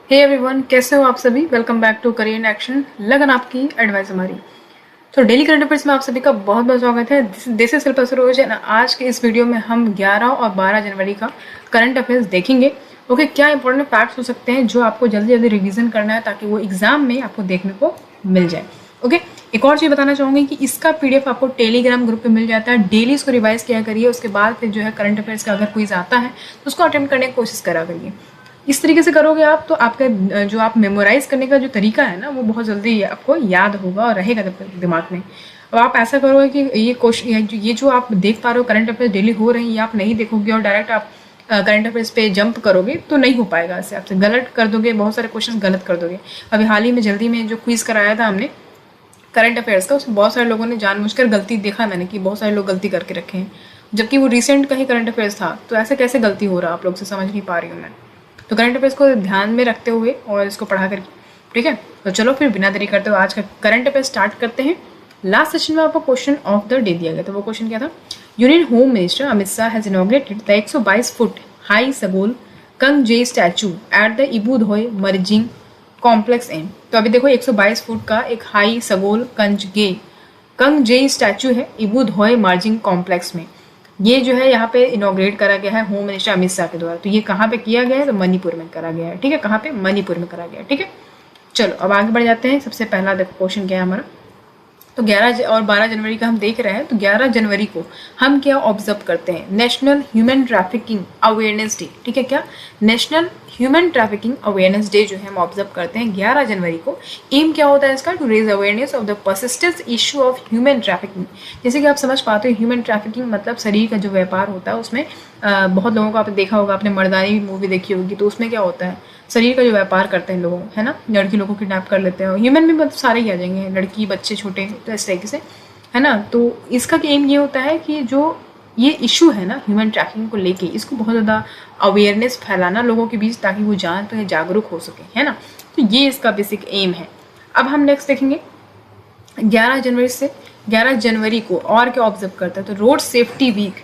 Hey everyone, कैसे हो आप सभी। Welcome back to career in action, लगन आपकी एडवाइस हमारी। तो डेली करंट अफेयर्स में आप सभी का बहुत बहुत स्वागत है। This is Shilpa Saroj and आज के इस वीडियो में हम 11 और 12 जनवरी का करंट अफेयर्स देखेंगे। ओके, क्या इंपॉर्टेंट फैक्ट्स हो सकते हैं जो आपको जल्दी जल्दी रिवीजन करना है ताकि वो एग्जाम में आपको देखने को मिल जाए। ओके, एक और चीज़ बताना चाहूँगी कि इसका पीडीएफ आपको टेलीग्राम ग्रुप पे मिल जाता है। डेली इसको रिवाइज किया करिए, उसके बाद फिर जो है करंट अफेयर्स का अगर क्विज आता है तो उसको अटेम्प्ट करने की कोशिश करा करिए। इस तरीके से करोगे आप तो आपका जो आप मेमोराइज करने का जो तरीका है ना वो बहुत जल्दी आपको याद होगा और रहेगा दिमाग में। अब आप ऐसा करोगे कि ये क्वेश्चन ये जो आप देख पा रहे हो करंट अफेयर्स डेली हो रही हैं, ये आप नहीं देखोगे और डायरेक्ट आप करंट अफेयर्स पे जंप करोगे तो नहीं हो पाएगा। ऐसे आपसे गलत कर दोगे, बहुत सारे क्वेश्चन गलत कर दोगे। अभी हाल ही में जल्दी में जो क्विज कराया था हमने करंट अफेयर्स का, उसमें बहुत सारे लोगों ने जानबूझकर गलती देखा मैंने कि बहुत सारे लोग गलती करके रखे हैं, जबकि वो रिसेंट का ही करंट अफेयर्स था। तो ऐसे कैसे गलती हो रहा है आप लोग से समझ नहीं पा रही हूँ मैं। तो करंट अफेयर्स को ध्यान में रखते हुए और इसको पढ़ा करके, ठीक है। तो चलो फिर बिना देरी करते हुए आज का करंट अफेयर्स स्टार्ट करते हैं। लास्ट सेशन में आपको क्वेश्चन ऑफ द डे दिया गया था। वो क्वेश्चन क्या था? Union home minister Amit Shah has inaugurated the 122 foot high Sagol Kangjei statue at the Ibudhou Marjing complex in. तो अभी देखो 122 फुट का एक हाई सगोल कंगजे स्टैचू है इबूधोय मार्जिंग कॉम्प्लेक्स में। ये जो है यहाँ पे इनॉग्रेट करा गया है होम मिनिस्टर अमित शाह के द्वारा। तो ये कहाँ पे किया गया है? तो मणिपुर में करा गया है, ठीक है। कहाँ पे? मणिपुर में करा गया है, ठीक है। चलो अब आगे बढ़ जाते हैं। सबसे पहला देखो क्वेश्चन क्या है हमारा। तो 11 और 12 जनवरी का हम देख रहे हैं। तो 11 जनवरी को हम क्या ऑब्जर्व करते हैं? National human trafficking awareness day, ठीक है। क्या? National human trafficking awareness day जो है हम ऑब्जर्व करते हैं 11 जनवरी को। एम क्या होता है इसका? To raise awareness of the persistence issue of human trafficking. जैसे कि आप समझ पाते हो ह्यूमन ट्रैफिकिंग मतलब शरीर का जो व्यापार होता है उसमें बहुत लोगों को आपने देखा होगा, आपने मर्दानी मूवी देखी होगी, तो उसमें क्या होता है? शरीर का जो व्यापार करते हैं लोग, है ना। लड़की लोगों को किडनैप कर लेते हैं, ह्यूमन भी मतलब सारे ही आ जाएंगे, लड़की बच्चे छोटे, तो इस तरीके से, है ना। तो इसका एम ये होता है कि जो ये इशू है ना ह्यूमन ट्रैफिकिंग को लेके, इसको बहुत ज़्यादा अवेयरनेस फैलाना लोगों के बीच ताकि वो जान तो जागरूक हो सके, है ना। तो ये इसका बेसिक एम है। अब हम नेक्स्ट देखेंगे 11 जनवरी से 11 जनवरी को और क्या ऑब्जर्व करते हैं? तो रोड सेफ्टी वीक,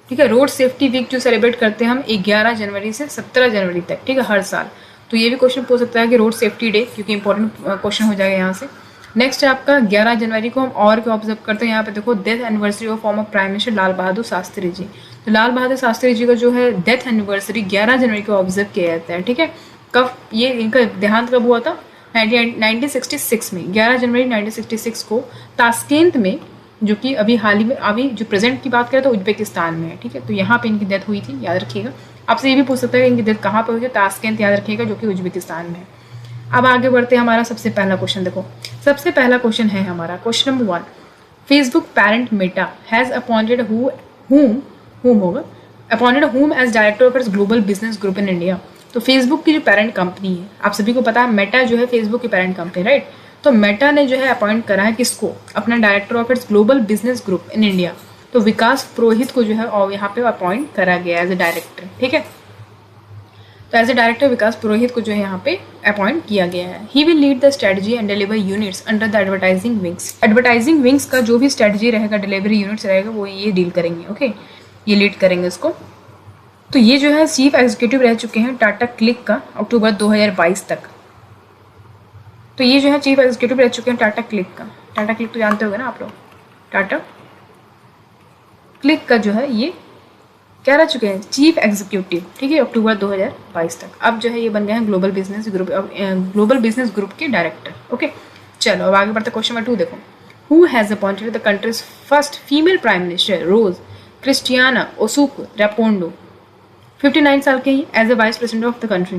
ठीक है। रोड सेफ्टी वीक जो सेलिब्रेट करते हैं हम 11 जनवरी से 17 जनवरी तक, ठीक है, हर साल। तो ये भी क्वेश्चन पूछ सकता है कि रोड सेफ्टी डे, क्योंकि इंपॉर्टेंट क्वेश्चन हो जाएगा यहाँ से। नेक्स्ट है आपका 11 जनवरी को हम और क्या ऑब्जर्व करते हैं? यहाँ पे देखो death anniversary of former prime minister Lal Bahadur Shastri ji. तो लाल बहादुर शास्त्री जी का जो है डेथ एनिवर्सरी 11 जनवरी को ऑब्जर्व किया जाता है, ठीक है। कब ये इनका देहांत कब हुआ था? 1966 में, 11 जनवरी 1966 को ताशकेंत में, जो कि अभी हाल ही में, अभी जो प्रेजेंट की बात करें तो उज्बेकिस्तान में है, ठीक है। तो यहाँ पे इनकी डेथ हुई थी, याद रखिएगा। आपसे ये भी पूछ सकता है कि इनकी डेथ कहाँ पे हुई है? ताशकेंत, याद रखिएगा, जो कि उज्बेकिस्तान में है। अब आगे बढ़ते हैं। हमारा सबसे पहला क्वेश्चन देखो, सबसे पहला क्वेश्चन है हमारा question number 1। Facebook parent Meta has appointed whom as director of its global business group in India. तो फेसबुक की जो पेरेंट कंपनी है, आप सभी को पता है मेटा जो है फेसबुक की पेरेंट कंपनी, राइट। तो मेटा ने जो है अपॉइंट करा है किसको? अपना director of its global business group in India. तो विकास पुरोहित को जो है और यहाँ पे अपॉइंट करा गया एज ए डायरेक्टर, ठीक है। तो एज ए डायरेक्टर विकास पुरोहित को जो है यहाँ पे अपॉइंट किया गया है। He will lead the strategy and deliver units under the advertising wings. Advertising wings का जो भी स्ट्रेटजी रहेगा, डिलीवरी यूनिट्स रहेगा, वो ये डील करेंगे, ओके, ये लीड करेंगे इसको। तो ये जो है चीफ एग्जीक्यूटिव रह चुके हैं टाटा क्लिक का अक्टूबर 2022 तक। तो ये जो है चीफ एग्जीक्यूटिव रह चुके हैं टाटा क्लिक का। टाटा क्लिक तो जानते होंगे ना आप लोग। टाटा क्लिक का जो है ये क्या रह चुके हैं? चीफ एग्जीक्यूटिव, ठीक है, अक्टूबर 2022 तक। अब जो है ये बन गए हैं ग्लोबल बिजनेस ग्रुप के डायरेक्टर, ओके। चलो अब आगे बढ़ते क्वेश्चन नंबर 2 देखो। Who has appointed the country's first female prime minister Rose Christiane Ossouka Raponda, 59 साल के ही, as a vice president of the country.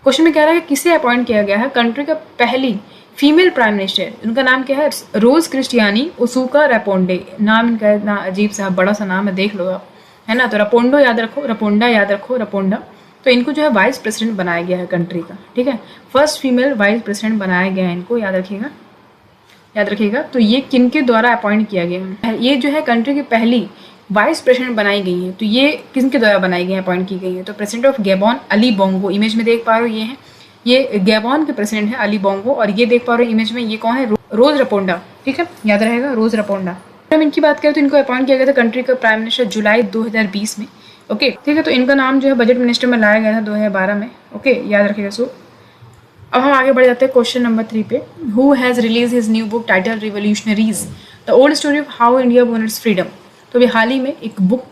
Question में कह रहा है कि किसे अपॉइंट किया गया है कंट्री का पहली फीमेल प्राइम मिनिस्टर। उनका नाम क्या है? रोज क्रिस्टियानी ओसुका रेपोंडे। नाम इनका इतना अजीब सा बड़ा सा नाम है, देख लो आप, है ना। तो रेपोंडो याद रखो, रेपोंडा याद रखो, रेपोंडा। तो इनको जो है वाइस प्रेसिडेंट बनाया गया है कंट्री का, ठीक है। फर्स्ट फीमेल वाइस प्रेसिडेंट बनाया गया है इनको, याद रखिएगा, याद रखिएगा। तो ये किनके द्वारा अपॉइंट किया गया है? ये जो है कंट्री की पहली वाइस प्रेसिडेंट बनाई गई है। तो ये किसके द्वारा बनाई गई है, अपॉइंट की गई है? तो president of Gabon Ali Bongo, image में देख पा रहे हो ये है, ये गैबॉन के प्रेसिडेंट है अली बोंगो। और ये देख पा रहे हो इमेज में, ये कौन है? रोज रेपोंडा, ठीक है, याद रहेगा, रोज रेपोंडा। हम इनकी बात करें तो इनको अपॉइंट किया गया था कंट्री का प्राइम मिनिस्टर जुलाई 2020 में। ओके ठीक है, तो इनका नाम जो है बजट मिनिस्टर में लाया गया था 2012 में। ओके याद रखिएगा। सो अब हम आगे बढ़ जाते हैं क्वेश्चन नंबर 3 पे। Who has release his new book title revolutionaries the old story of how India won it's freedom. तो अभी हाल ही में एक बुक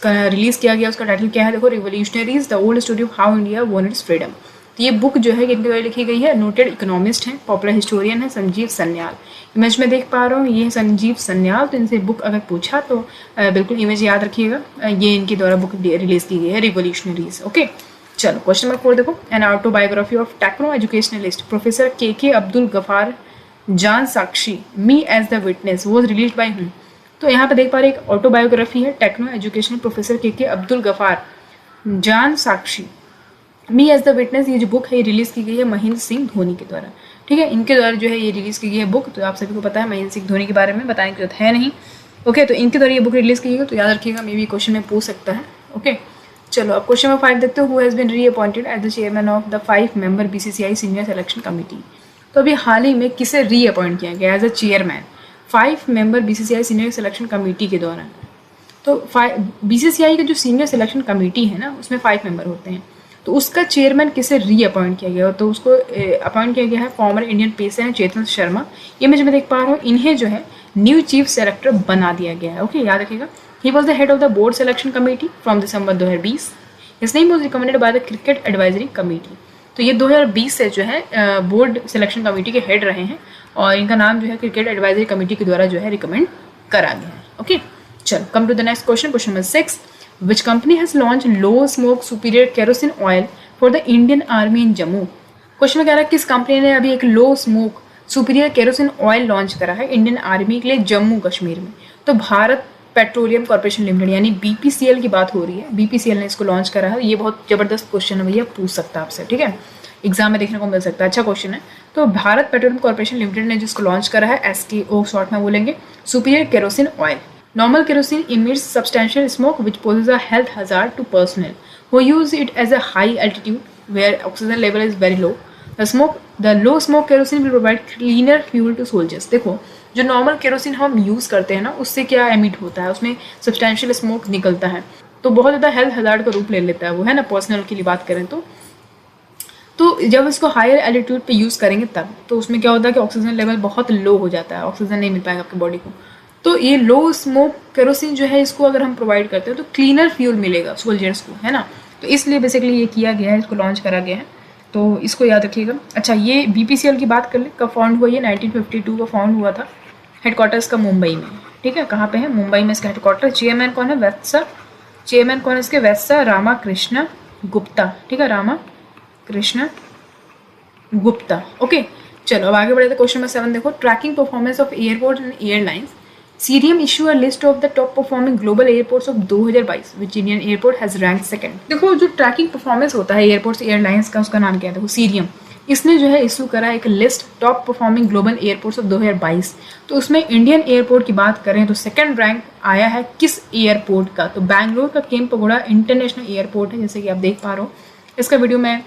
रिलीज किया गया, उसका टाइटल क्या है देखो, revolutionaries the old story of how India won it's freedom. तो ये बुक जो है किनके द्वारा लिखी गई है, नोटेड इकोनॉमिस्ट हैं, पॉपुलर हिस्टोरियन है संजीव सन्याल। इमेज में देख पा रहा हूँ ये है संजीव सन्याल। तो इनसे बुक अगर पूछा तो बिल्कुल इमेज याद रखिएगा, ये इनके द्वारा बुक रिलीज की गई है रिवोल्यूशनरीज। ओके चलो क्वेश्चन नंबर 4 देखो। An autobiography of techno educationalist professor K Abdul Gafoor Jnan Sakshi me as the witness was release by whom. तो यहाँ पे देख पा रहे एक ऑटोबायोग्राफी है techno educational professor K Abdul Gafoor Jnan Sakshi me as the witness. ये जो बुक है ये रिलीज की गई है महेंद्र सिंह धोनी के द्वारा। ठीक है, इनके द्वारा जो है ये रिलीज की गई है बुक। तो आप सभी को पता है महेंद्र सिंह धोनी के बारे में बताने की जरूरत है नहीं। ओके तो इनके द्वारा ये बुक रिलीज की गई, तो याद रखिएगा, मे भी क्वेश्चन में पूछ सकता है। ओके चलो अब क्वेश्चन नंबर 5 देखते हो। Who has been reappointed as the chairman of the 5 member BCCI senior selection committee. तो अभी हाल ही में किसे रीअपॉइंट किया गया as a chairman 5 member BCCI senior selection committee के दौरान। तो बीसीसीआई का जो सीनियर सिलेक्शन कमेटी है ना उसमें 5 मेंबर होते हैं, तो उसका चेयरमैन किसे रीअपॉइंट किया गया, तो उसको अपॉइंट किया गया है फॉर्मर इंडियन पेसर हैं चेतन शर्मा। इमेज में देख पा रहा हूँ, इन्हें जो है न्यू चीफ सेलेक्टर बना दिया गया है। ओके याद रखिएगा, he was the head of the board selection committee from December 2020। His name was recommended by the cricket advisory committee. तो ये 2020 से जो है बोर्ड सिलेक्शन कमेटी के हेड रहे हैं और इनका नाम जो है क्रिकेट एडवाइजरी कमेटी के द्वारा जो है रिकमेंड करा गया है। ओके चलो come to the next question, question number 6। Which company has launch low smoke superior kerosene oil for the Indian army in Jammu. Question में कह रहा है किस कंपनी ने अभी एक low smoke superior kerosene oil launch करा है इंडियन आर्मी के लिए जम्मू कश्मीर में। तो भारत पेट्रोलियम कॉर्पोरेशन लिमिटेड यानी बीपीसीएल की बात हो रही है, बीपीसीएल ने इसको लॉन्च करा है। ये बहुत जबरदस्त क्वेश्चन है भैया, पूछ सकता है आपसे, ठीक है, एग्जाम में देखने को मिल सकता है, अच्छा क्वेश्चन है। तो भारत पेट्रोलियम कॉर्पोरेशन लिमिटेड ने जिसको लॉन्च करा है, एसकेओ शॉर्ट में बोलेंगे, superior kerosene oil. Normal kerosene emits substantial smoke which poses a health hazard to personnel who use it as a high altitude where oxygen level is very low. The low smoke kerosene will provide cleaner fuel to soldiers. देखो जो normal kerosene हम use करते हैं ना उससे क्या emit होता है, उसमें सब्सटैंशियल स्मोक निकलता है, तो बहुत ज़्यादा हेल्थ हजार्ड का रूप ले लेता है वो, है ना, पर्सनल के लिए बात करें तो जब इसको हायर एल्टीट्यूड पे यूज़ करेंगे तब तो उसमें क्या होता है कि ऑक्सीजन लेवल बहुत लो हो जाता है, ऑक्सीजन नहीं मिल पाएगा आपकी बॉडी को। तो ये लो स्मोक केरोसिन जो है इसको अगर हम प्रोवाइड करते हैं तो क्लीनर फ्यूल मिलेगा सोल्जर्स को, है ना, तो इसलिए बेसिकली ये किया गया है, इसको लॉन्च करा गया है, तो इसको याद रखिएगा। अच्छा ये बीपीसीएल की बात कर ले, कब फाउंड हुआ, ये 1952 को फाउंड हुआ था, हेडक्वार्टर्स का मुंबई में, ठीक है, कहाँ पे है, मुंबई में इसका हेडक्वार्टर। चेयरमैन कौन है, चेयरमैन कौन है इसके, वैसा रामाकृष्ण गुप्ता, ठीक है, रामाकृष्ण गुप्ता। ओके चलो अब आगे बढ़े थे, क्वेश्चन नंबर 7 देखो। Tracking performance of airport and airlines, Cirium issue a list of the top performing global airports of 2022 which Indian airport has rank second. देखो जो ट्रैकिंग परफॉर्मेंस होता है एयरपोर्ट्स एयरलाइंस का, उसका नाम क्या है, देखो सीरियम, इसने जो है इशू करा एक list top performing global airports of 2022। तो उसमें इंडियन एयरपोर्ट की बात करें तो सेकंड रैंक आया है किस एयरपोर्ट का, तो बैंगलोर का केम्पेगौड़ा इंटरनेशनल एयरपोर्ट है, जैसे कि आप देख पा रहे हो। इसका वीडियो मैं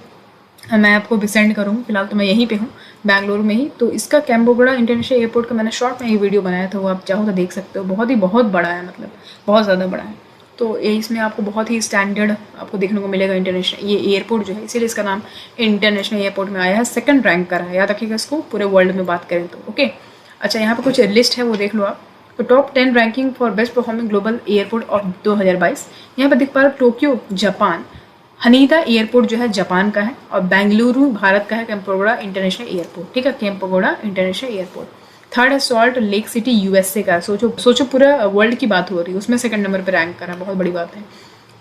आपको भी सेंड करूँगी, फिलहाल तो मैं यहीं पे हूँ बैंगलोर में ही। तो इसका केम्पेगौड़ा इंटरनेशनल एयरपोर्ट का मैंने शॉर्ट में ये वीडियो बनाया था, वो आप चाहो तो देख सकते हो, बहुत बड़ा है, मतलब बहुत ज़्यादा बड़ा है। तो ये इसमें आपको बहुत ही स्टैंडर्ड आपको देखने को मिलेगा इंटरनेशनल ये एयरपोर्ट जो है, इसीलिए इसका नाम इंटरनेशनल एयरपोर्ट में आया है, सेकंड रैंक का है, याद रखिएगा इसको पूरे वर्ल्ड में बात करें तो। ओके अच्छा यहाँ पर कुछ लिस्ट है वो देख लो आप। तो top 10 ranking for best performing global airport of 2022, यहाँ पर दिख पा रहा है टोक्यो जापान, हनीदा एयरपोर्ट जो है जापान का है, और बेंगलुरु भारत का है केम्पेगौड़ा इंटरनेशनल एयरपोर्ट, ठीक है, केम्पेगौड़ा इंटरनेशनल एयरपोर्ट। थर्ड है सॉल्ट लेक सिटी यूएसए का, सोचो पूरा वर्ल्ड की बात हो रही है, उसमें सेकंड नंबर पर रैंक करा, बहुत बड़ी बात है।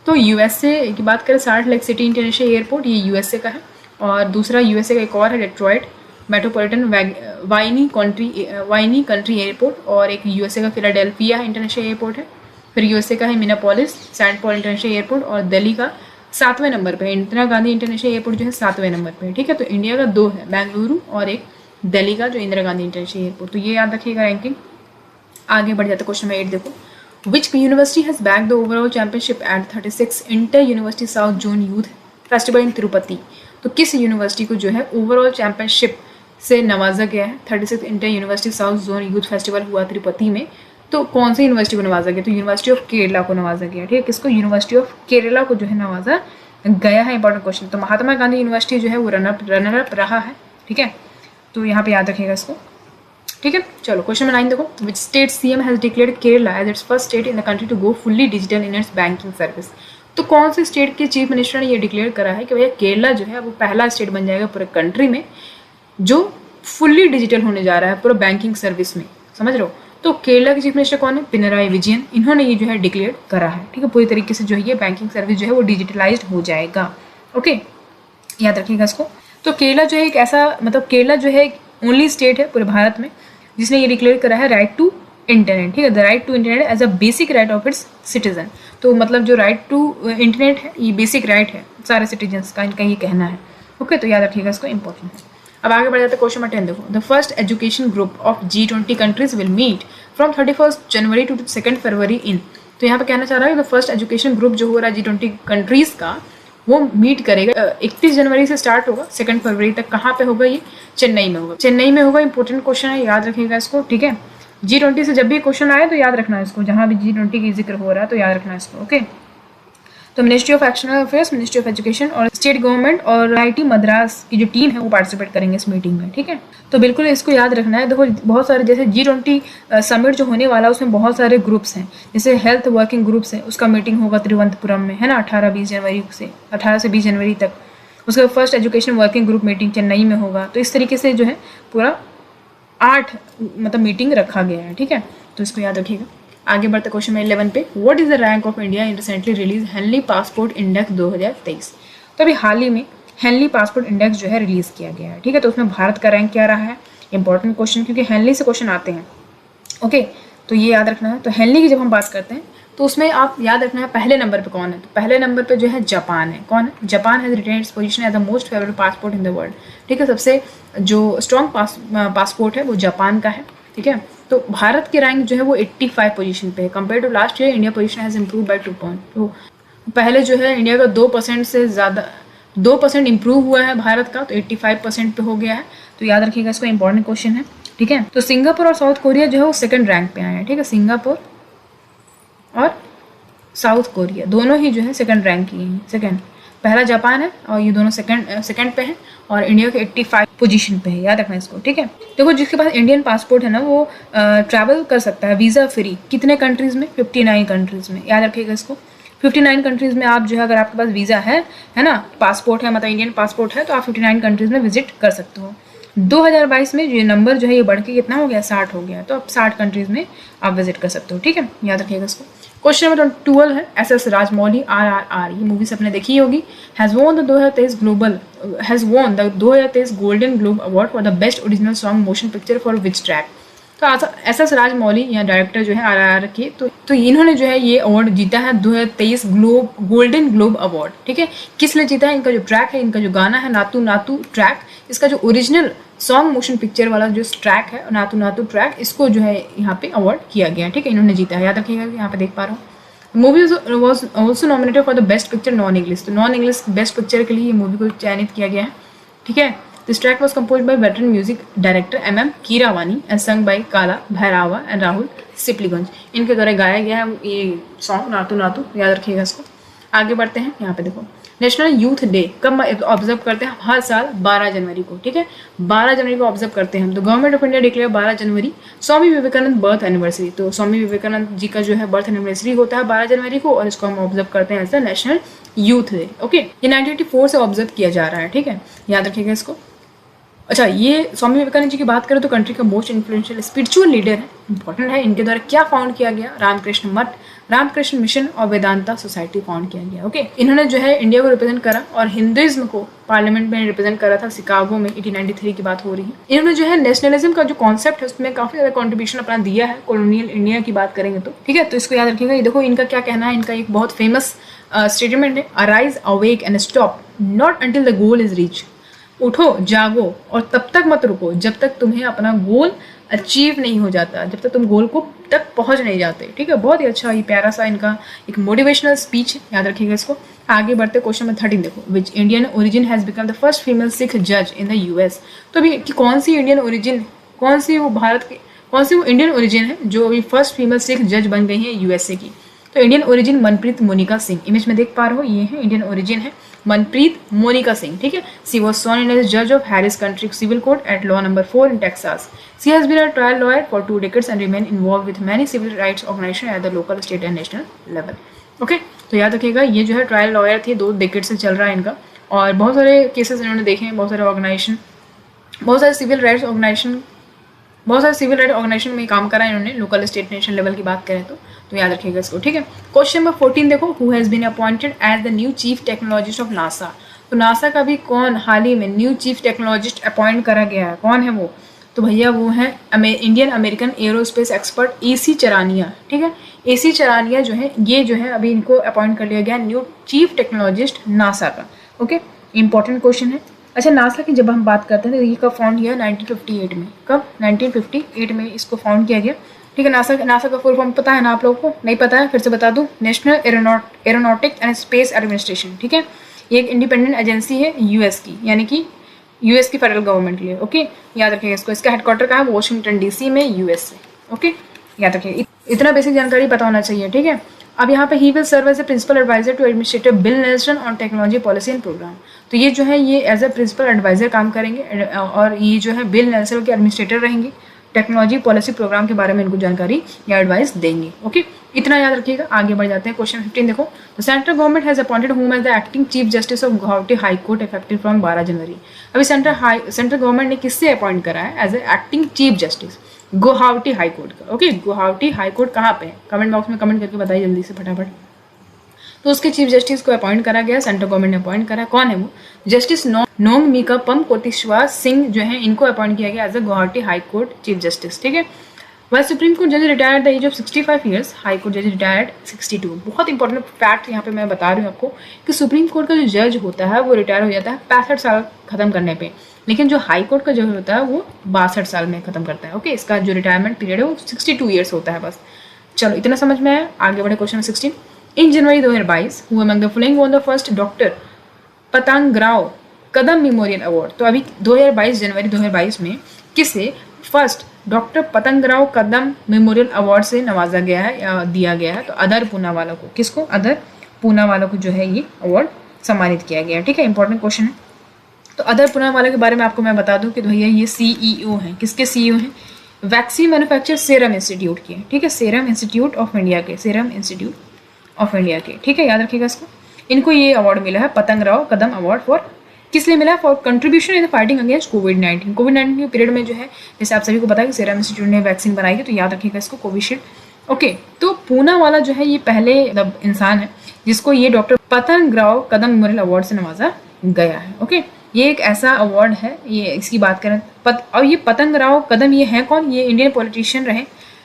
तो यूएसए की बात करें, salt lake city international airport, ये यूएसए का है, और दूसरा यूएसए का एक और है डेट्रॉयट मेट्रोपॉलिटन वाइनी कंट्री एयरपोर्ट, और एक यूएसए का फिलाडेल्फिया इंटरनेशनल एयरपोर्ट है, फिर यूएसए का है मिनापोलिस सेंट पॉल इंटरनेशनल एयरपोर्ट, और दिल्ली का 7वें नंबर पे इंदिरा गांधी इंटरनेशनल एयरपोर्ट जो है 7वें नंबर पे, ठीक है। तो इंडिया का 2 है, बेंगलुरु और एक दिल्ली का जो इंदिरा गांधी इंटरनेशनल एयरपोर्ट, तो ये याद रखिएगा रैंकिंग। आगे बढ़ जाता क्वेश्चन नंबर 8 देखो। Which university has back the overall championship at 36 inter university south zone youth festival in Tirupati. तो किस यूनिवर्सिटी को जो है ओवरऑल चैंपियनशिप से नवाजा गया है, 36 inter university south zone youth festival हुआ तिरुपति में, तो कौन सी यूनिवर्सिटी को नवाजा गया? तो यूनिवर्सिटी ऑफ केरला को नवाजा गया। ठीक है, किसको? यूनिवर्सिटी ऑफ केरला को जो है नवाजा गया है। Important question. तो महात्मा गांधी यूनिवर्सिटी जो है वो रनर अप रहा है। ठीक है, तो यहाँ पे याद रखिएगा इसको। ठीक है, चलो क्वेश्चन नंबर 9 देखो। Which state CM has declared Kerala as its first state in the country to go fully digital in its banking service? तो कौन से स्टेट के चीफ मिनिस्टर ने ये डिक्लेयर करा है कि भैया केरला जो है वो पहला स्टेट बन जाएगा पूरे कंट्री में जो फुल्ली डिजिटल होने जा रहा है पूरा बैंकिंग सर्विस में। समझ रहे हो? तो केरला के चीफ मिनिस्टर कौन है? पिनराई विजयन। इन्होंने ये जो है डिक्लेयर करा है। ठीक है, पूरी तरीके से जो है ये बैंकिंग सर्विस जो है वो डिजिटलाइज्ड हो जाएगा। ओके, याद रखिएगा इसको। तो केरला जो है एक ऐसा, मतलब केरला जो है ओनली स्टेट है पूरे भारत में जिसने ये डिक्लेयर करा है राइट टू इंटरनेट। ठीक है, the right to internet as a basic right of its citizen. तो मतलब जो राइट टू इंटरनेट है ये बेसिक राइट है सारे सिटीजन्स का, इनका ये कहना है। ओके, तो याद रखिएगा इसको, इंपॉर्टेंट है। अब आगे बढ़ जाते हैं क्वेश्चन नंबर 10 देखो। The first education group of G20 countries will meet from 31 January to 2 February in. तो यहाँ पे कहना चाह रहा है द फर्स्ट एजुकेशन ग्रुप जो हो रहा है G20 कंट्रीज का वो मीट करेगा। 31 जनवरी से स्टार्ट होगा, 2 फरवरी तक। कहाँ पे होगा? ये चेन्नई में होगा। चेन्नई में होगा। इंपॉर्टेंट क्वेश्चन है, याद रखिएगा इसको। ठीक है, G20 से जब भी क्वेश्चन आए तो याद रखना है इसको, जहाँ भी G20 की जिक्र हो रहा है तो याद रखना है इसको। ओके, तो ministry of external affairs, ministry of education और स्टेट गवर्नमेंट और IIT मद्रास की जो टीम है वो पार्टिसिपेट करेंगे इस मीटिंग में। ठीक है, तो बिल्कुल इसको याद रखना है। देखो बहुत सारे जैसे G20 समिट जो होने वाला है उसमें बहुत सारे ग्रुप्स हैं। जैसे हेल्थ वर्किंग ग्रुप्स है, उसका मीटिंग होगा तिरुवनंतपुरम में, है ना, 18 से 20 जनवरी तक। उसके बाद first education working group meeting Chennai में होगा। तो इस तरीके से जो है पूरा 8 मतलब मीटिंग रखा गया है। ठीक है, तो इसको याद रखिएगा। आगे बढ़ते क्वेश्चन में 11 पे। What is the rank of India in recently release Henley passport index 2023? तो अभी हाल ही में हेनली पासपोर्ट इंडेक्स जो है रिलीज किया गया है। ठीक है, तो उसमें भारत का रैंक क्या रहा है? इंपॉर्टेंट क्वेश्चन, क्योंकि हेनली से क्वेश्चन आते हैं। ओके, तो ये याद रखना है। तो हेनली की जब हम बात करते हैं तो उसमें आप याद रखना है पहले नंबर पे कौन है। तो पहले नंबर पे जो है जापान है। कौन है? Japan has retain its position as the most favourite passport in the world. ठीक है, सबसे जो स्ट्रॉन्ग पासपोर्ट है वो जापान का है। ठीक है, तो भारत की रैंक जो है वो 85 पोजीशन पे है। Compare to last year India position has improve by 2 point. तो पहले जो है इंडिया का 2% से ज़्यादा 2% इंप्रूव हुआ है भारत का, तो 85% पे हो गया है। तो याद रखिएगा इसको, इंपॉर्टेंट क्वेश्चन है। ठीक है, तो सिंगापुर और साउथ कोरिया जो है वो सेकंड रैंक पे आए हैं। ठीक है, सिंगापुर और साउथ कोरिया दोनों ही जो है सेकंड रैंक की हैं। सेकंड, पहला जापान है और ये दोनों सेकंड पे हैं और इंडिया के 85 पोजीशन पे है। याद रखना इसको। ठीक है, देखो जिसके पास इंडियन पासपोर्ट है ना वो ट्रैवल कर सकता है वीज़ा फ्री। कितने कंट्रीज़ में? 59 कंट्रीज़ में। याद रखिएगा इसको, 59 कंट्रीज़ में आप जो है अगर आपके पास वीज़ा है ना, पासपोर्ट है, मतलब इंडियन पासपोर्ट है, तो आप 59 कंट्रीज़ में विजिट कर सकते हो। 2022 में ये नंबर जो है ये बढ़ के कितना हो गया? 60 हो गया। तो आप 60 कंट्रीज़ में आप विजिट कर सकते हो। ठीक है, याद रखिएगा इसको। क्वेश्चन नंबर 12 है SS राजमौली RRR, ये मूवी सबने देखी होगी। Has won the 2023 golden globe award for the best original song motion picture for which track? तो SS राजमौली या डायरेक्टर जो है RRR के, तो इन्होंने जो है ये अवार्ड जीता है 2023 गोल्डन ग्लोब अवार्ड। ठीक है, किस लिए जीता है? इनका जो ट्रैक है, इनका जो गाना है नातू नातू ट्रैक, इसका जो ओरिजिनल सॉन्ग मोशन पिक्चर वाला जो ट्रैक है नातू नातू ट्रैक, इसको जो है यहाँ पे अवार्ड किया गया। ठीक है, इन्होंने जीता है। याद रखिएगा, यहाँ पे देख पा रहा हूँ। Movie was also nominated for the best picture non English. तो नॉन इंग्लिश बेस्ट पिक्चर के लिए ये मूवी को चयनित किया गया है। ठीक है, this track was compose bye veteran music director MM Keeravani and sung by काला भैरावा एंड राहुल सिपलीगंज। इनके द्वारा गाया गया है ये सॉन्ग नातू नातू। याद रखिएगा इसको। आगे बढ़ते हैं। यहाँ पे देखो, नेशनल यूथ डे कब ऑब्जर्व करते हैं? हर साल 12 जनवरी को। ठीक है, 12 जनवरी को ऑब्जर्व करते हैं हम। तो government of India declare 12 January Swami Vivekananda birth anniversary. तो स्वामी विवेकानंद जी का जो है बर्थ एनिवर्सरी होता है 12 जनवरी को और इसको हम ऑब्जर्व करते हैं as the national youth day. Okay, ये 1984 से ऑब्जर्व किया जा रहा है। ठीक है, याद रखिएगा इसको। अच्छा, ये स्वामी विवेकानंद जी की बात करें तो कंट्री का मोस्ट इन्फ्लुएंशियल स्पिरिचुअल लीडर है। इंपॉर्टेंट है, इनके द्वारा क्या फाउंड किया गया? रामकृष्ण मठ, रामकृष्ण मिशन और वेदांता सोसाइटी फाउंड किया गया। ओके, इन्होंने जो है इंडिया को रिप्रेजेंट करा और हिंदुइज्म को पार्लियामेंट में रिप्रेजेंट करा था शिकागो में। 1893 की बात हो रही है। इन्होंने जो है नेशनलिज्म का जो कॉन्सेप्ट है उसमें काफी ज्यादा कॉन्ट्रीब्यूशन अपना दिया है। कॉलोनियल इंडिया की बात करेंगे तो ठीक है, तो इसको याद रखिएगा। ये देखो इनका क्या कहना है। इनका एक बहुत फेमस स्टेटमेंट है, arise awake and stop not until the goal is reach. उठो, जागो और तब तक मत रुको जब तक तुम्हें अपना गोल अचीव नहीं हो जाता, जब तक तुम गोल को तक पहुंच नहीं जाते। ठीक है, बहुत ही अच्छा ये प्यारा सा इनका एक मोटिवेशनल स्पीच है। याद रखिएगा इसको। आगे बढ़ते क्वेश्चन नंबर 13 देखो, which Indian origin has become the first female Sikh जज इन द US। तो अभी कि कौन सी इंडियन ओरिजिन, कौन सी वो भारत की कौन सी वो इंडियन ओरिजिन है जो अभी फर्स्ट फीमेल सिख जज बन गई है यूएसए की? तो Indian origin Manpreet Monika Singh, image में देख पा रहे हो, ये है इंडियन ओरिजिन है मनप्रीत मोनिका सिंह, ठीक है। सी was sworn in as judge of Harris County Civil Court at Law Number 4 in Texas. She has been a trial lawyer for 2 decades and remain involved with many civil rights organizations at the local, state and national level. Okay, तो याद रखिएगा ये जो है trial lawyer थी, 2 decade से चल रहा है इनका, और बहुत सारे केसेस इन्होंने देखे हैं, बहुत सारे ऑर्गेनाइजेशन, बहुत सारे सिविल राइट्स ऑर्गेनाइजेशन में काम करा है इन्होंने, लोकल, स्टेट, नेशनल लेवल की बात करें तो याद रखिएगा इसको, ठीक है। क्वेश्चन नंबर 14 देखो, who has been appointed as the new chief technologist of NASA. तो नासा का भी कौन हाल ही में न्यू चीफ टेक्नोलॉजिस्ट अपॉइंट करा गया है, कौन है वो? तो भैया वो है Indian American aerospace expert AC चरानिया, ठीक है। AC चरानिया जो है, ये जो है अभी इनको अपॉइंट कर लिया गया न्यू चीफ टेक्नोलॉजिस्ट नासा का। ओके, इंपॉर्टेंट क्वेश्चन है। अच्छा, नासा की जब हम बात करते हैं तो ये कब फाउंड किया? 1958 में। कब? 1958 में इसको फाउंड किया गया, ठीक है। नासा का फुल फॉर्म पता है ना आप लोगों को? नहीं पता है? फिर से बता दूं, national aeronautics and space administration, ठीक है। ये एक इंडिपेंडेंट एजेंसी है यूएस की, यानी कि यूएस की फेडरल गवर्नमेंट के लिए। ओके, याद रखिएगा इसको। इसका हेडक्वार्टर कहाँ है? वॉशिंगटन DC में, यूएसए। ओके, याद रखिएगा, इतना बेसिक जानकारी पता होना चाहिए, ठीक है। अब यहाँ पे ही will serve as a principal adviser to administrator Bill Nelson on technology policy and programme. तो ये जो है ये एज ए प्रिंसिपल एडवाइजर काम करेंगे, और ये जो है बिल नेल्सन के एडमिनिस्ट्रेटर रहेंगे, टेक्नोलॉजी पॉलिसी प्रोग्राम के बारे में इनको जानकारी या एडवाइस देंगे। ओके, इतना याद रखिएगा। आगे बढ़ जाते हैं, क्वेश्चन 15 देखो। तो central government has appointed whom as the acting chief justice of Guwahati high court effective from 12 January. अभी सेंट्रल गवर्नमेंट ने किससे अपॉइंट करा है as a acting chief justice? Guwahati high court का। ओके, गुवाहाटी हाई कोर्ट कहाँ पे है? कमेंट बॉक्स में कमेंट करके बताइए जल्दी से फटाफट। तो उसके चीफ जस्टिस को अपॉइंट करा गया, सेंट्रल गवर्नमेंट ने अपॉइंट करा। कौन है वो? जस्टिस नोंगमीकापम कोटेश्वर सिंह जो है, इनको अपॉइंट किया गया as a Guwahati high court chief justice, ठीक है। वह सुप्रीम कोर्ट जज retired at the age of 65 years, high court जज रिटायर्ड 62। बहुत इंपॉर्टेंट फैक्ट यहाँ पे मैं बता रही हूँ आपको कि सुप्रीम कोर्ट का जो जज होता है वो रिटायर हो जाता है 65 साल खत्म करने पे, लेकिन जो हाई कोर्ट का जज होता है वो 62 साल में खत्म करता है। ओके, इसका जो रिटायरमेंट पीरियड है वो 62 ईयर्स होता है बस। चलो, इतना समझ में आया। आगे बढ़े, question 16। In January 2022 who among the following won the first doctor Patangrao Kadam memorial award. तो अभी 2022 जनवरी 2022 में किसे first doctor Patangrao Kadam memorial award से नवाजा गया है या दिया गया है? तो अदर पूनावाला को। किसको? अदर पूनावाला को जो है ये अवार्ड सम्मानित किया गया है, ठीक है। इंपॉर्टेंट क्वेश्चन है। तो अदर पूनावाला के बारे में आपको मैं बता दूं कि भैया ये CEO हैं। किसके CEO हैं? वैक्सीन मैन्युफैक्चर सीरम इंस्टीट्यूट के, ठीक है। सीरम इंस्टीट्यूट ऑफ इंडिया के, सीरम इंस्टीट्यूट ऑफ इंडिया के, ठीक है। याद रखिएगा इसको। इनको ये अवार्ड मिला है, पतंगराव कदम अवार्ड, फॉर किस लिए मिला? For contribution in the fighting against कोविड-19। कोविड-19 के पीरियड में जो है, जैसे आप सभी को पता है कि सीरम इंस्टीट्यूट ने वैक्सीन बनाई थी, तो याद रखिएगा इसको, कोविशील्ड। ओके, तो पूना वाला जो है ये पहले इंसान है जिसको ये doctor Patangrao Kadam memorial award से नवाजा गया है। ओके, ये एक ऐसा अवार्ड है, ये इसकी बात करें और ये पतंगराव कदम ये है कौन? ये इंडियन पॉलिटिशियन रहे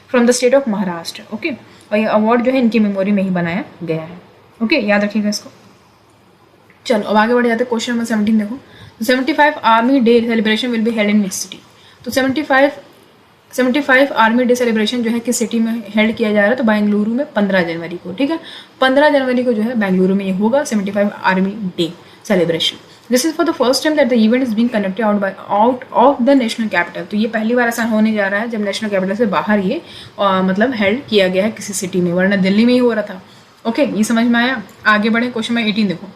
from the state of Maharashtra. Okay, और ये अवार्ड जो है इनकी मेमोरी में ही बनाया गया है। ओके, याद रखिएगा इसको। चलो, अब आगे बढ़ जाते हैं। क्वेश्चन नंबर 17 देखो। 75 army day celebration will be held in which city? तो 75 आर्मी डे सेलिब्रेशन जो है किस सिटी में हेल्ड किया जा रहा है? तो बेंगलुरु में 15 जनवरी को, ठीक है। 15 जनवरी को जो है बेंगलुरु में ये होगा 75 army day celebration. This is for the first time that the event is being conducted out of the national capital. तो ये पहली बार ऐसा होने जा रहा है जब नेशनल कैपिटल से बाहर ये मतलब हेल्ड किया गया है किसी सिटी में, वरना दिल्ली में ही हो रहा था। ओके, ये समझ में आया। आगे बढ़े, क्वेश्चन नंबर 18 देखो।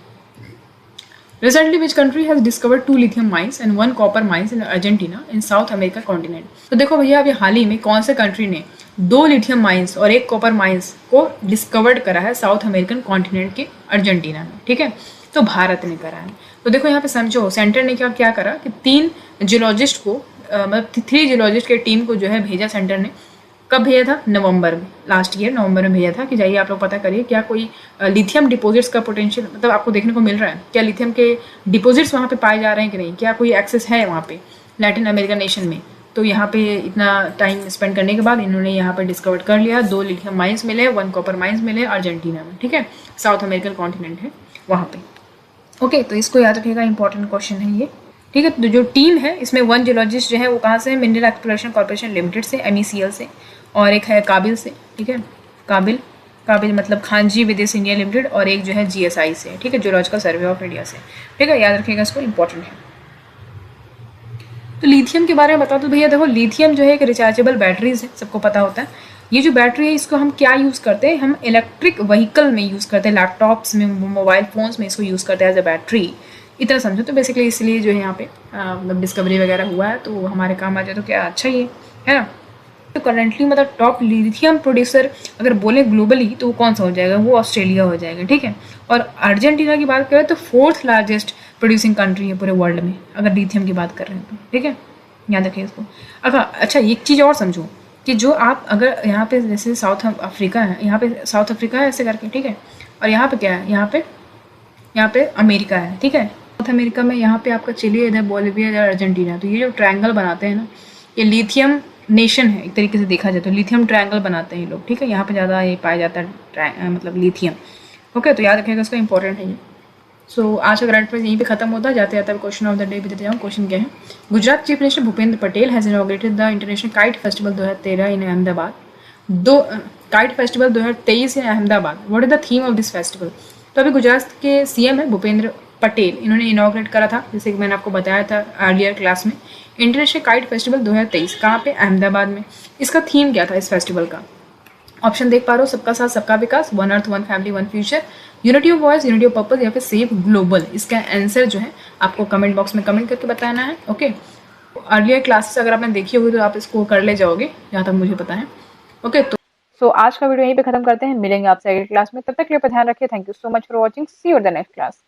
Recently, which country has discovered 2 lithium mines and 1 copper mines in Argentina in South America continent? तो देखो भैया, अभी हाल ही में कौन से कंट्री ने 2 लिथियम माइंस और 1 कॉपर माइंस को डिस्कवर्ड करा है साउथ अमेरिकन कॉन्टिनेंट के अर्जेंटीना में, ठीक है। तो भारत ने करा है। तो देखो यहाँ पे समझो, सेंटर ने क्या करा कि 3 जियोलॉजिस्ट को मतलब 3 जियोलॉजिस्ट के टीम को जो है भेजा सेंटर ने। कब भेजा था? नवंबर में, लास्ट ईयर नवंबर में भेजा था कि जाइए आप लोग पता करिए क्या कोई लिथियम डिपॉजिट्स का पोटेंशियल मतलब आपको देखने को मिल रहा है, क्या लिथियम के डिपॉजिट्स वहाँ पे पाए जा रहे हैं कि नहीं, क्या कोई एक्सेस है वहाँ पे लैटिन अमेरिकन नेशन में। तो यहाँ पे इतना टाइम स्पेंड करने के बाद इन्होंने यहाँ पर डिस्कवर कर लिया, 2 लिथियम माइंस मिले, 1 कॉपर माइंस मिले अर्जेंटीना में, ठीक है। साउथ अमेरिकन कॉन्टिनेंट है वहाँ पे। ओके, तो इसको याद रखिएगा, इंपॉर्टेंट क्वेश्चन है ये, ठीक है। तो जो टीम है इसमें 1 जियोलॉजिस्ट जो है वो कहाँ से है? मिनरल एक्सप्लोरेशन कॉर्पोरेशन लिमिटेड से, MECL से, और एक है काबिल से, ठीक है। काबिल मतलब खानजी विदेश इंडिया लिमिटेड, और एक जो है GSI से, ठीक है, जियोलॉजिकल सर्वे ऑफ इंडिया से, ठीक है। याद रखिएगा इसको, इंपॉर्टेंट है। तो लिथियम के बारे में बताओ तो भैया देखो, लिथियम जो है एक रिचार्जेबल बैटरीज है, सबको पता होता है। ये जो बैटरी है इसको हम क्या यूज़ करते हैं, हम इलेक्ट्रिक व्हीकल में यूज़ करते हैं, लैपटॉप्स में, मोबाइल फ़ोन्स में इसको यूज़ करते हैं एज अ बैटरी, इतना समझो। तो बेसिकली इसलिए जो है यहाँ पे मतलब डिस्कवरी वगैरह हुआ है, तो हमारे काम आ जाए तो क्या अच्छा ही है ना। तो करेंटली मतलब टॉप लिथियम प्रोड्यूसर अगर बोले ग्लोबली तो वो कौन सा हो जाएगा, वो ऑस्ट्रेलिया हो जाएगा, ठीक है। और अर्जेंटीना की बात करें तो 4th लार्जेस्ट प्रोड्यूसिंग कंट्री है पूरे वर्ल्ड में, अगर लिथियम की बात कर रहे हैं तो, ठीक है, याद रखिए इसको। अच्छा एक चीज़ और समझो कि जो आप अगर यहाँ पे जैसे साउथ अफ्रीका है, यहाँ पे साउथ अफ्रीका है ऐसे करके, ठीक है, और यहाँ पे क्या है, यहाँ पे अमेरिका है, ठीक है। साउथ अमेरिका में यहाँ पे आपका चिली, इधर बोलिविया, इधर अर्जेंटीना, तो ये जो ट्रायंगल बनाते हैं ना, ये लिथियम नेशन है एक तरीके से देखा जाए तो, लिथियम ट्रायंगल बनाते हैं ये लोग, ठीक है। यहाँ पे ज़्यादा ये पाया जाता है मतलब लिथियम। ओके, तो याद रखिएगा, इसका इंपॉर्टेंट है ये। सो आज का करंट अफेयर्स यहीं पे खत्म होता है। जाते जाते क्वेश्चन ऑफ द डे भी देते जाऊँ। क्वेश्चन क्या है, Gujarat chief minister Bhupendra Patel has inaugurated the international kite festival 2013 in Ahmedabad. Kite festival 2023 in Ahmedabad, what is the theme of this festival. तो अभी गुजरात के सीएम है भूपेंद्र पटेल, इन्होंने इनॉग्रेट करा था, जैसे कि मैंने आपको बताया था अर्लियर क्लास में, इंटरनेशनल काइट फेस्टिवल 2023 कहाँ पे, अहमदाबाद में। इसका थीम क्या था इस फेस्टिवल का, ऑप्शन देख पा रहे हो, सबका साथ सबका विकास, one earth one family one future, unity of voice, unity of purpose, या फिर सेव ग्लोबल। इसका आंसर जो है आपको कमेंट बॉक्स में कमेंट करके बताना है। ओके, अर्लियर क्लासेस अगर आपने देखी होगी तो आप इसको कर ले जाओगे, जहाँ तक मुझे पता है। ओके, तो आज का वीडियो यहीं पे खत्म करते हैं, मिलेंगे आपसे अगली क्लास में, तब तक के लिए ध्यान रखिए। Thank you so much for watching, see you in the next class.